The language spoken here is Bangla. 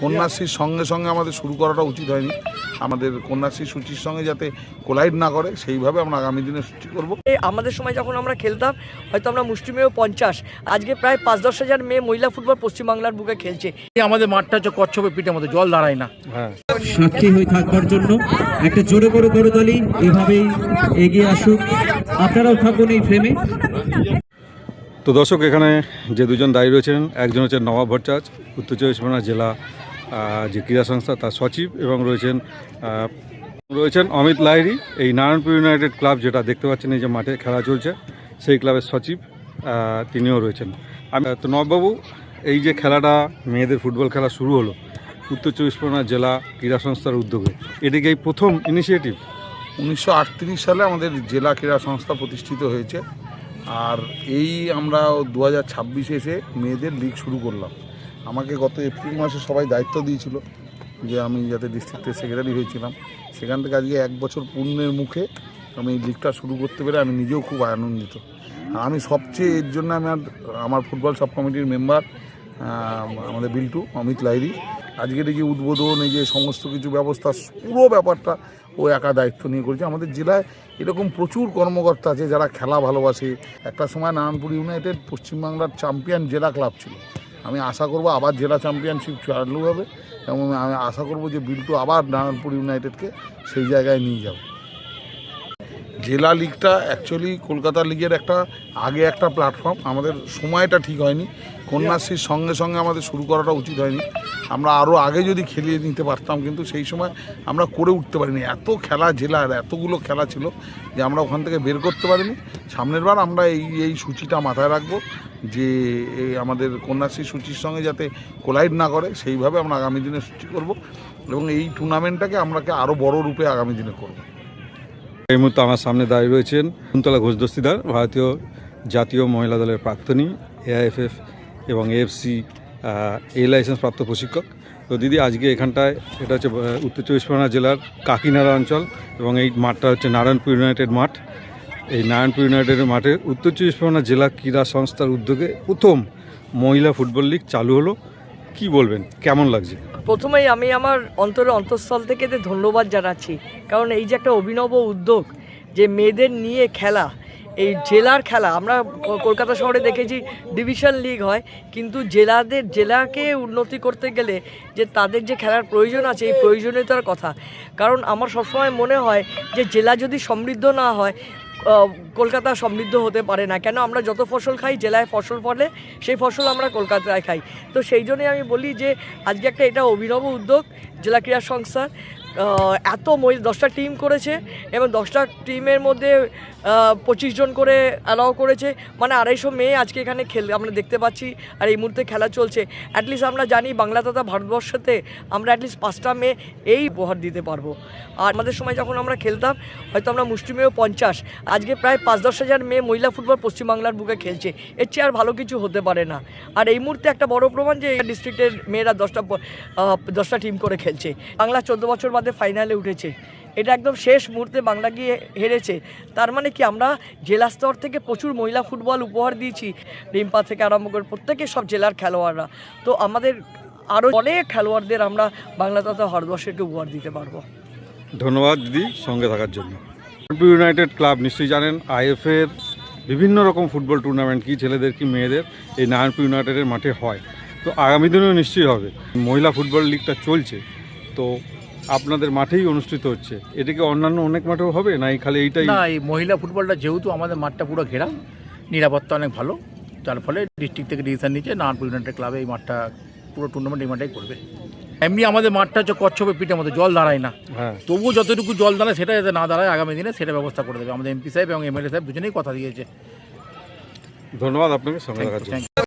কন্যাশ্রীর সঙ্গে সঙ্গে আমাদের শুরু করাটা উচিত হয়নি। আমাদের কন্যাশ্রী সূচির সঙ্গে যাতে কোলাইড না করে সেইভাবে আমরা আগামী দিনে সূচি করব। আমাদের সময় যখন আমরা খেলতাম হয়তো আমরা মুষ্টিমেয় 50, আজকে প্রায় 5-10 হাজার মেয়ে মহিলা ফুটবল পশ্চিমবাংলার বুকে খেলছে। আমাদের মাঠটা হচ্ছে কচ্ছপের পিঠের মতো, জল দাঁড়ায় না। সাক্ষী হয়ে থাকবার জন্য একটা জোরে বড় করতালি এভাবেই এগিয়ে আসুক, আপনারাও থাকুন এই ফ্রেমে। তো দর্শক, এখানে যে দুজন দায়ী রয়েছেন, একজন হচ্ছেন নবাব ভট্টাচার্য, উত্তর চব্বিশ পরগনা জেলা যে ক্রীড়া সংস্থা তার সচিব, এবং রয়েছেন অমিত লাহিড়ী, এই নারায়ণপুর ইউনাইটেড ক্লাব যেটা দেখতে পাচ্ছেন এই যে মাঠে খেলা চলছে সেই ক্লাবের সচিব, তিনিও রয়েছেন। তো নবাববাবু, এই যে খেলাটা মেয়েদের ফুটবল খেলা শুরু হলো উত্তর চব্বিশ পরগনা জেলা ক্রীড়া সংস্থার উদ্যোগে, এটিকে এই প্রথম ইনিশিয়েটিভ? 1938 সালে আমাদের জেলা ক্রীড়া সংস্থা প্রতিষ্ঠিত হয়েছে, আর এই আমরা 2026 এসে মেয়েদের লিগ শুরু করলাম। আমাকে গত এপ্রিল মাসে সবাই দায়িত্ব দিয়েছিল যে আমি যাতে ডিস্ট্রিক্টের সেক্রেটারি হয়েছিলাম, সেখান থেকে আজকে 1 বছর পূর্ণের মুখে আমি এই লিগটা শুরু করতে পেরে আমি নিজেও খুব আনন্দিত। আমি সবচেয়ে এর জন্য আমার ফুটবল সাব কমিটির মেম্বার আমাদের বিল্টু অমিত লাহিড়ী, আজকের এই যে উদ্বোধন, এই যে সমস্ত কিছু ব্যবস্থা, পুরো ব্যাপারটা ও একা দায়িত্ব নিয়ে করেছে। আমাদের জেলায় এরকম প্রচুর কর্মকর্তা আছে যারা খেলা ভালোবাসে। একটা সময় নারায়ণপুর ইউনাইটেড পশ্চিমবাংলার চ্যাম্পিয়ন জেলা ক্লাব ছিল। আমি আশা করব আবার জেলা চ্যাম্পিয়নশিপ চালু হবে, এবং আমি আশা করব যে বিল্টু আবার নারায়ণপুর ইউনাইটেডকে সেই জায়গায় নিয়ে যাবে। জেলা লিগটা অ্যাকচুয়ালি কলকাতা লিগের আগে একটা প্ল্যাটফর্ম। আমাদের সময়টা ঠিক হয়নি, কন্যাশ্রীর সঙ্গে সঙ্গে আমাদের শুরু করাটা উচিত হয়নি। আমরা আরও আগে যদি খেলিয়ে নিতে পারতাম, কিন্তু সেই সময় আমরা করে উঠতে পারিনি। এত খেলা, জেলার এতগুলো খেলা ছিল যে আমরা ওখান থেকে বের করতে পারিনি। সামনের বার আমরা এই সূচিটা মাথায় রাখবো যে আমাদের কন্যাশ্রী সূচির সঙ্গে যাতে কোলাইড না করে সেইভাবে আমরা আগামী দিনে সূচি করব, এবং এই টুর্নামেন্টটাকে আমরা আরও বড় রূপে আগামী দিনে করব। এই মুহূর্তে আমার সামনে দাঁড়িয়ে রয়েছেন কুন্তলা ঘোষ দস্তিদার, ভারতীয় জাতীয় মহিলা দলের প্রাক্তনী, AIFF এবং AFC লাইসেন্স প্রাপ্ত প্রশিক্ষক। তো দিদি, আজকে এখানটায় এটা হচ্ছে উত্তর চব্বিশ পরগনা জেলার কাকিনাড়া অঞ্চল, এবং এই মাঠটা হচ্ছে নারায়ণপুর ইউনাইটেড মাঠ। এই নারায়ণপুর ইউনাইটেডের মাঠে উত্তর চব্বিশ পরগনা জেলা ক্রীড়া সংস্থার উদ্যোগে প্রথম মহিলা ফুটবল লিগ চালু হলো। কি বলবেন, কেমন লাগছে? প্রথমেই আমি আমার অন্তঃস্থল থেকে ধন্যবাদ জানাচ্ছি, কারণ এই যে একটা অভিনব উদ্যোগ যে মেয়েদের নিয়ে খেলা, এই জেলার খেলা। আমরা কলকাতা শহরে দেখেছি ডিভিশন লিগ হয়, কিন্তু জেলাকে উন্নতি করতে গেলে যে তাদের যে খেলার প্রয়োজন আছে, এই প্রয়োজনীয়তার কথা। কারণ আমার সবসময় মনে হয় যে জেলা যদি সমৃদ্ধ না হয়, কলকাতা সমৃদ্ধ হতে পারে না। কেন, আমরা যত ফসল খাই, জেলায় ফসল ফলে, সেই ফসল আমরা কলকাতায় খাই। তো সেই জন্যই আমি বলি যে আজকে এটা অভিনব উদ্যোগ জেলা ক্রীড়া সংস্থার। এত 10টা টিম করেছে, এবং 10টা টিমের মধ্যে 25 জন করে অ্যালাউ করেছে, মানে 250 মেয়ে আজকে এখানে আমরা দেখতে পাচ্ছি। আর এই মুহূর্তে খেলা চলছে। অ্যাটলিস্ট আমরা জানি বাংলা তথা ভারতবর্ষতে আমরা অ্যাটলিস্ট 5টা মেয়ে এই উপহার দিতে পারবো। আর আমাদের সময় যখন আমরা খেলতাম হয়তো আমরা মুষ্টিমেয় 50, আজকে প্রায় 5-10 হাজার মেয়ে মহিলা ফুটবল পশ্চিমবাংলার বুকে খেলছে। এর চেয়ে আর ভালো কিছু হতে পারে না। আর এই মুহূর্তে একটা বড় প্রমাণ যে ডিস্ট্রিক্টের মেয়েরা 10টা টিম করে খেলছে। বাংলা 14 বছর বাদে ফাইনালে উঠেছে। এটা একদম শেষ মুহূর্তে বাংলা গিয়ে হেরেছে। তার মানে কি, আমরা জেলা স্তর থেকে প্রচুর মহিলা ফুটবল উপহার দিয়েছি, রিম্পা থেকে আরম্ভ করে প্রত্যেকে সব জেলার খেলোয়াড়রা। তো আমাদের আরও অনেক খেলোয়াড়দের আমরা বাংলা তথা ভারতবর্ষকে উপহার দিতে পারবো। ধন্যবাদ দিদি সঙ্গে থাকার জন্য। নারায়ণপুর ইউনাইটেড ক্লাব নিশ্চয়ই জানেন, IF-এর বিভিন্ন রকম ফুটবল টুর্নামেন্ট, কি ছেলেদের কি মেয়েদের, এই নারায়ণপুর ইউনাইটেডের মাঠে হয়। তো আগামী দিনেও নিশ্চয়ই হবে। মহিলা ফুটবল লিগটা চলছে, তো আপনাদের মাঠেই অনুষ্ঠিত হচ্ছে। এটাকে অন্যান্য অনেক মাঠেও হবে না, এই খালি এইটাই? না, এই মহিলা ফুটবলটা যেহেতু আমাদের মাঠটা পুরো ঘেরা, নিরাপত্তা অনেক ভালো, তার ফলে ডিস্ট্রিক্ট থেকে ডিসিশন নিচ্ছে নারায়ণপুর ইউনাইটেড ক্লাবে এই মাঠটা পুরো টুর্নামেন্ট এই মাঠেই করবে। এমনি আমাদের মাঠটা হচ্ছে কচ্ছপের পিঠের মতো, জল দাঁড়ায় না। তবুও যতটুকু জল দাঁড়ায় সেটা যাতে না দাঁড়ায়, আগামী দিনে সেটা ব্যবস্থা করে দেবে। আমাদের MP সাহেব এবং MLA সাহেব দুজনেই কথা দিয়েছে। ধন্যবাদ আপনাকে সঙ্গে থাকার জন্য।